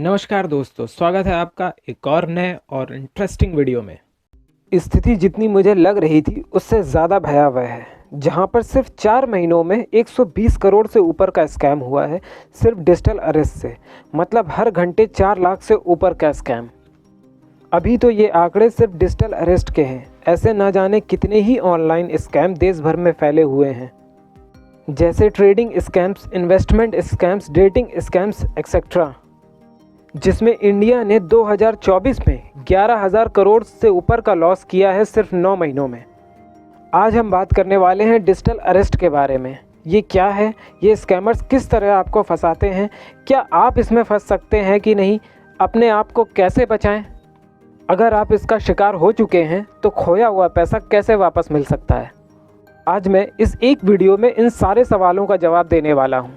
नमस्कार दोस्तों, स्वागत है आपका एक और नए और इंटरेस्टिंग वीडियो में। स्थिति जितनी मुझे लग रही थी उससे ज़्यादा भयावह है, जहां पर सिर्फ 4 महीनों में 120 करोड़ से ऊपर का स्कैम हुआ है सिर्फ डिजिटल अरेस्ट से। मतलब हर घंटे 4 लाख से ऊपर का स्कैम। अभी तो ये आंकड़े सिर्फ डिजिटल अरेस्ट के हैं, ऐसे ना जाने कितने ही ऑनलाइन स्कैम देश भर में फैले हुए हैं, जैसे trading scams, investment scams, dating scams etcetera, जिसमें इंडिया ने 2024 में 11,000 करोड़ से ऊपर का लॉस किया है सिर्फ 9 महीनों में। आज हम बात करने वाले हैं डिजिटल अरेस्ट के बारे में। ये क्या है, ये स्कैमर्स किस तरह आपको फंसाते हैं, क्या आप इसमें फंस सकते हैं कि नहीं, अपने आप को कैसे बचाएं? अगर आप इसका शिकार हो चुके हैं तो खोया हुआ पैसा कैसे वापस मिल सकता है? आज मैं इस एक वीडियो में इन सारे सवालों का जवाब देने वाला हूँ।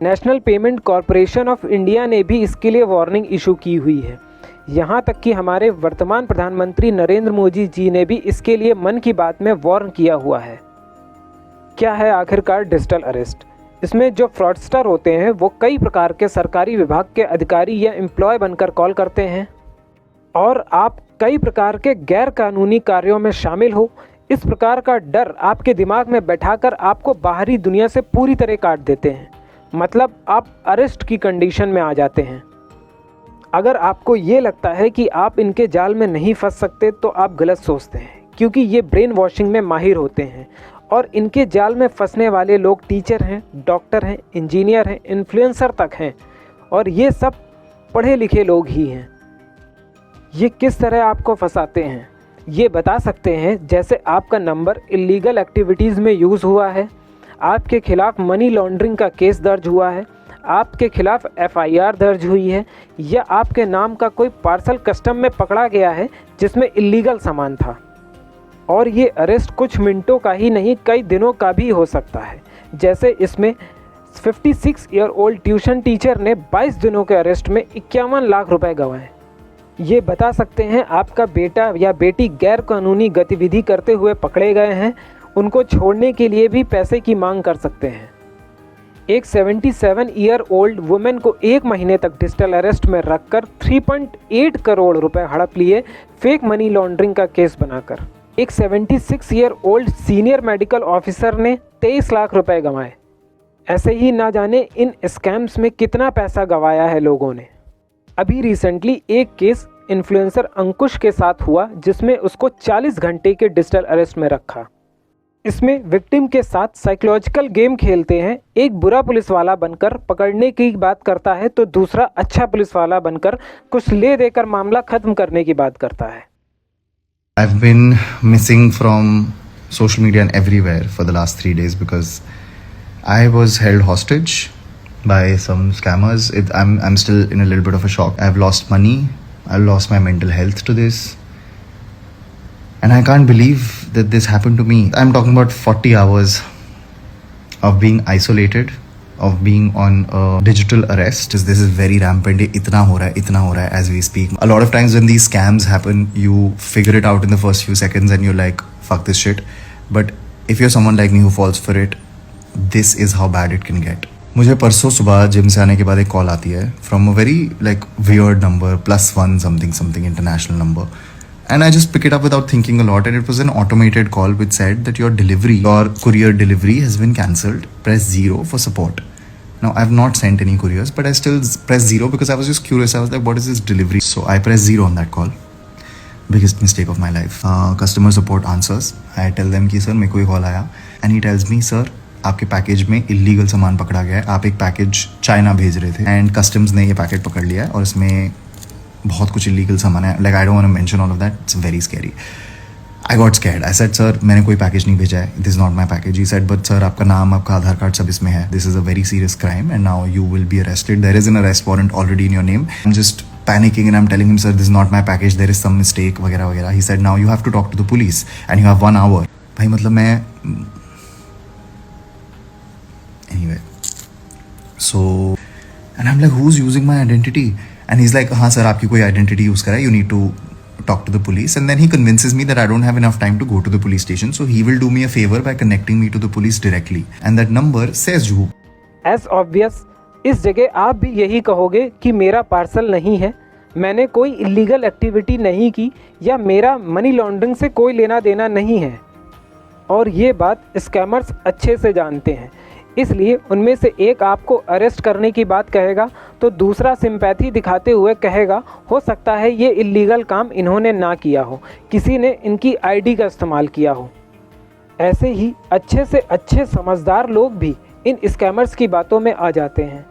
National payment corporation of India ने भी इसके लिए वार्निंग इशू की हुई है। यहाँ तक कि हमारे वर्तमान प्रधानमंत्री नरेंद्र मोदी जी ने भी इसके लिए मन की बात में वार्न किया हुआ है। क्या है आखिरकार डिजिटल अरेस्ट? इसमें जो फ्रॉडस्टर होते हैं वो कई प्रकार के सरकारी विभाग के अधिकारी या एम्प्लॉय बनकर कॉल करते हैं और आप कई प्रकार के गैर कानूनी कार्यों में शामिल हो। इस प्रकार का डर आपके दिमाग में बैठाकर आपको बाहरी दुनिया से पूरी तरह काट देते हैं। मतलब आप अरेस्ट की कंडीशन में आ जाते हैं। अगर आपको ये लगता है कि आप इनके जाल में नहीं फंस सकते तो आप गलत सोचते हैं, क्योंकि ये ब्रेन वॉशिंग में माहिर होते हैं और इनके जाल में फंसने वाले लोग टीचर हैं, डॉक्टर हैं, इंजीनियर हैं, इन्फ्लुएंसर तक हैं, और ये सब पढ़े लिखे लोग ही हैं। ये किस तरह आपको फंसाते हैं ये बता सकते हैं। जैसे आपका नंबर इलीगल एक्टिविटीज़ में यूज़ हुआ है, आपके खिलाफ मनी लॉन्ड्रिंग का केस दर्ज हुआ है, आपके खिलाफ FIR दर्ज हुई है, या आपके नाम का कोई पार्सल कस्टम में पकड़ा गया है जिसमें इलीगल सामान था। और ये अरेस्ट कुछ मिनटों का ही नहीं, कई दिनों का भी हो सकता है। जैसे इसमें 56 ईयर ओल्ड ट्यूशन टीचर ने 22 दिनों के अरेस्ट में 51 लाख रुपए गंवाए। ये बता सकते हैं आपका बेटा या बेटी गैर कानूनी गतिविधि करते हुए पकड़े गए हैं, उनको छोड़ने के लिए भी पैसे की मांग कर सकते हैं। एक 77 ईयर ओल्ड वुमेन को 1 महीने तक डिजिटल अरेस्ट में रखकर 3.8 करोड़ रुपए हड़प लिए, फेक मनी लॉन्ड्रिंग का केस बनाकर। एक 76 year old senior medical officer ने 23 लाख रुपए गंवाए। ऐसे ही ना जाने इन स्कैम्स में कितना पैसा गंवाया है लोगों ने। अभी रिसेंटली एक केस इन्फ्लुएंसर अंकुश के साथ हुआ, जिसमें उसको 40 घंटे के डिजिटल अरेस्ट में रखा। इसमें विक्टिम के साथ साइकोलॉजिकल गेम खेलते हैं। एक बुरा पुलिस वाला बनकर पकड़ने की बात करता है तो दूसरा अच्छा पुलिस वाला बनकर कुछ ले देकर मामला खत्म करने की बात करता है। I've been missing from social media and everywhere for the last 3 days because I was held hostage by some scammers. I'm still in a little bit of a shock. I've lost money. I've lost my mental health to this. And I can't believe that this happened to me. I'm talking about 40 hours of being isolated, of being on a digital arrest. This is very rampant. Itna ho raha hai as we speak. A lot of times when these scams happen, you figure it out in the first few seconds and you're like, fuck this shit. But if you're someone like me who falls for it, this is how bad it can get. मुझे परसों सुबह gym से आने के बाद एक call आती है from a very like weird number, +1 something international number. And I just pick it up without thinking a lot, and it was an automated call which said that your courier delivery has been cancelled. Press 0 for support. Now I've not sent any couriers, but I still pressed 0 because I was just curious. I was like, what is this delivery? So I pressed 0 on that call. Biggest mistake of my life. Customer support answers. I tell them कि sir मेरे को ये call आया, and he tells me, sir आपके package में illegal सामान पकड़ा गया है, आप एक पैकेज चाइना भेज रहे थे एंड कस्टम्स ने ये पैकेट पकड़ लिया है और इसमें बहुत कुछ इलीगल सामान है। Like I don't want to mention all of that, it's very scary. I got scared. I said sir मैंने कोई पैकेज नहीं भेजा है, this is not my package. He said but sir आपका नाम, आपका आधार कार्ड सब इसमें है, this is a very serious crime and now you will be arrested, there is an arrest warrant already in your name. I am just panicking and I am telling him sir this is not my package, there is some mistake वगैरह वगैरह। He said now you have to talk to the police and you have 1 hour। भाई मतलब मैं anyway, so and I'm like who's using my identity? And he's like हाँ sir आपकी कोई identity use करा है, you need to talk to the police. And then he convinces me that I don't have enough time to go to the police station, so he will do me a favor by connecting me to the police directly, and that number says you. As obvious, इस जगह आप भी यही कहोगे कि मेरा parcel नहीं है, मैंने कोई इलीगल एक्टिविटी नहीं की या मेरा मनी लॉन्ड्रिंग से कोई लेना देना नहीं है। और ये बात स्कैमर्स अच्छे से जानते हैं, इसलिए उनमें से एक आपको अरेस्ट करने की बात कहेगा तो दूसरा सिंपैथी दिखाते हुए कहेगा हो सकता है ये इलीगल काम इन्होंने ना किया हो, किसी ने इनकी आईडी का इस्तेमाल किया हो। ऐसे ही अच्छे से अच्छे समझदार लोग भी इन स्कैमर्स की बातों में आ जाते हैं।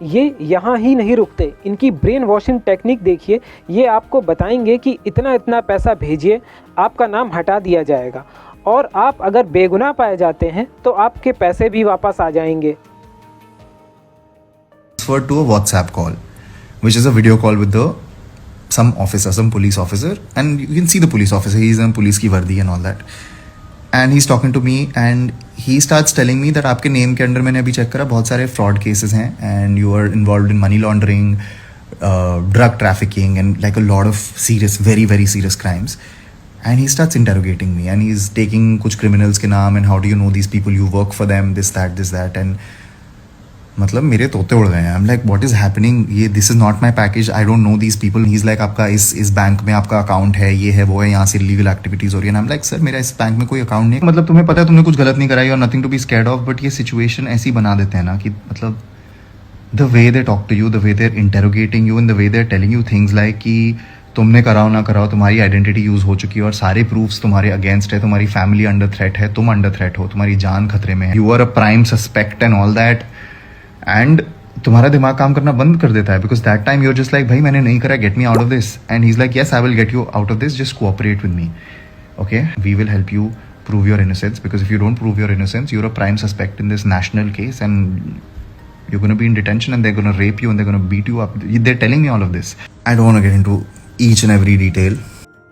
ये यहाँ ही नहीं रुकते, इनकी ब्रेन वॉशिंग टेक्निक देखिए। ये आपको बताएंगे कि इतना इतना पैसा भेजिए, आपका नाम हटा दिया जाएगा और आप अगर बेगुनाह पाए जाते हैं तो आपके पैसे भी वापस आ जाएंगे। Transferred to a WhatsApp call, which is a video call with some officer, some police officer, and you can see the police officer. He's in police की वर्दी and all that. And he's talking to me and he starts telling me that आपके name के under मैंने अभी check करा बहुत सारे fraud cases हैं and you are involved in money laundering, drug trafficking and like a lot of serious, very very serious crimes. And he starts interrogating me and he's taking कुछ criminals के नाम and how do you know these people, you work for them, this that and मतलब मेरे तोते उड़ गए हैं। I'm like what is happening, ये this is not my package, I don't know these people. He's like आपका इस bank में आपका अकाउंट है, ये है वो है, यहाँ से लीगल एक्टिविटीज हो रही है। I'm like सर मेरा इस बैंक में कोई अकाउंट नहीं है, मतलब तुम्हें पता है तुमने कुछ गलत नहीं कराई और nothing to be scared of, but ये सिचुएशन ऐसी बना देते हैं ना कि मतलब the way they talk to you, the way they're interrogating you and the way they're telling you things like कि तुमने कराओ ना कराओ, तुम्हारी आइडेंटिटी यूज़ हो चुकी है और सारे प्रूफ्स तुम्हारे अगेंस्ट है, तुम्हारी फैमिली अंडर थ्रेट है, तुम अंडर थ्रेट हो, तुम्हारी जान खतरे में है, you are a prime suspect and all that. And तुम्हारा दिमाग काम करना बंद कर देता है because that time you're just like भाई मैंने नहीं करा, get me out of this. And he is like yes I will get you out of this, just cooperate with me, okay we will help you prove your innocence, because if you don't prove your innocence you're a prime suspect in this national case and you're going to be in detention and they're going to rape you and they're going to beat you up. They're telling me all of this. I don't want to get into each and every detail.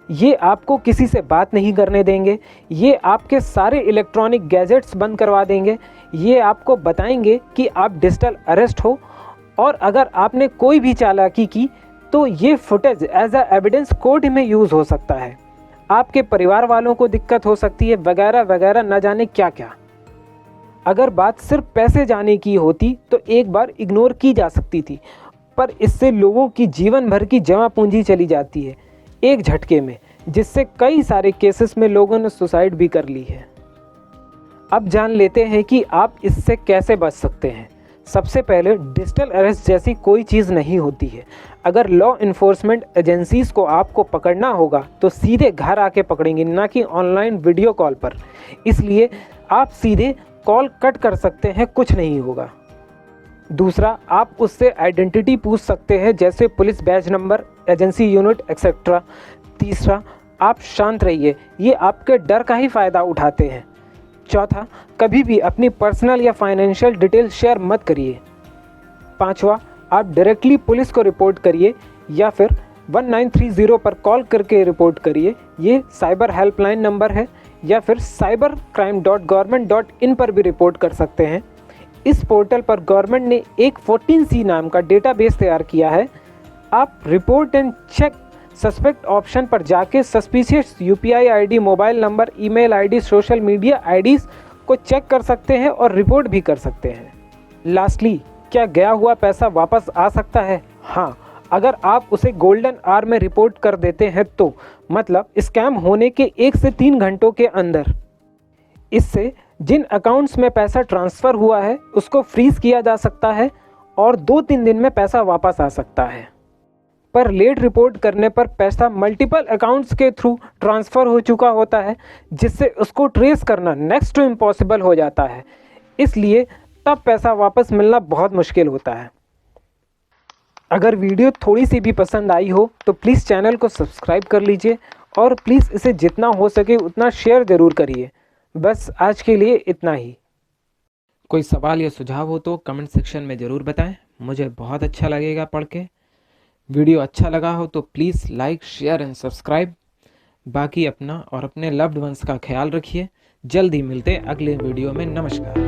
ये आपको किसी से बात नहीं करने देंगे, ये आपके सारे इलेक्ट्रॉनिक गैजेट्स बंद करवा देंगे, ये आपको बताएंगे कि आप डिजिटल अरेस्ट हो और अगर आपने कोई भी चालाकी की तो ये footage as a evidence court में यूज़ हो सकता है, आपके परिवार वालों को दिक्कत हो सकती है वगैरह वगैरह, न जाने क्या क्या। अगर बात सिर्फ पैसे जाने की होती तो एक बार इग्नोर की जा सकती थी, पर इससे लोगों की जीवन भर की जमा पूंजी चली जाती है एक झटके में, जिससे कई सारे केसेस में लोगों ने सुसाइड भी कर ली है। अब जान लेते हैं कि आप इससे कैसे बच सकते हैं। सबसे पहले डिजिटल अरेस्ट जैसी कोई चीज़ नहीं होती है। अगर लॉ इन्फोर्समेंट एजेंसीज़ को आपको पकड़ना होगा तो सीधे घर आके पकड़ेंगे, ना कि ऑनलाइन वीडियो कॉल पर। इसलिए आप सीधे कॉल कट कर सकते हैं, कुछ नहीं होगा। दूसरा, आप उससे आइडेंटिटी पूछ सकते हैं, जैसे police batch number, agency unit etcetera. तीसरा, आप शांत रहिए, ये आपके डर का ही फ़ायदा उठाते हैं। चौथा, कभी भी अपनी पर्सनल या फाइनेंशियल डिटेल शेयर मत करिए। पांचवा, आप डायरेक्टली पुलिस को रिपोर्ट करिए या फिर 1930 पर कॉल करके रिपोर्ट करिए, ये साइबर हेल्पलाइन नंबर है, या फिर cybercrime.government.in पर भी रिपोर्ट कर सकते हैं। इस पोर्टल पर गवर्नमेंट ने एक 14C नाम का डेटाबेस तैयार किया है। आप report and check suspect option पर जाके suspicious UPI ID, mobile number, email ID, social media IDs को चेक कर सकते हैं और रिपोर्ट भी कर सकते हैं। लास्टली, क्या गया हुआ पैसा वापस आ सकता है? हाँ, अगर आप उसे गोल्डन आवर में रिपोर्ट कर देते हैं तो, मतलब स्कैम होने के 1 से 3 घंटों के अंदर। इससे जिन अकाउंट्स में पैसा ट्रांसफ़र हुआ है उसको फ्रीज किया जा सकता है और 2-3 दिन में पैसा वापस आ सकता है। पर लेट रिपोर्ट करने पर पैसा मल्टीपल अकाउंट्स के थ्रू ट्रांसफ़र हो चुका होता है, जिससे उसको ट्रेस करना नेक्स्ट टू इम्पॉसिबल हो जाता है। इसलिए तब पैसा वापस मिलना बहुत मुश्किल होता है। अगर वीडियो थोड़ी सी भी पसंद आई हो तो प्लीज़ चैनल को सब्सक्राइब कर लीजिए और प्लीज़ इसे जितना हो सके उतना शेयर ज़रूर करिए। बस आज के लिए इतना ही। कोई सवाल या सुझाव हो तो कमेंट सेक्शन में ज़रूर बताएं, मुझे बहुत अच्छा लगेगा पढ़ के। वीडियो अच्छा लगा हो तो please like, share and subscribe. बाकी अपना और अपने लव्ड वंस का ख्याल रखिए। जल्द ही मिलते अगले वीडियो में। नमस्कार।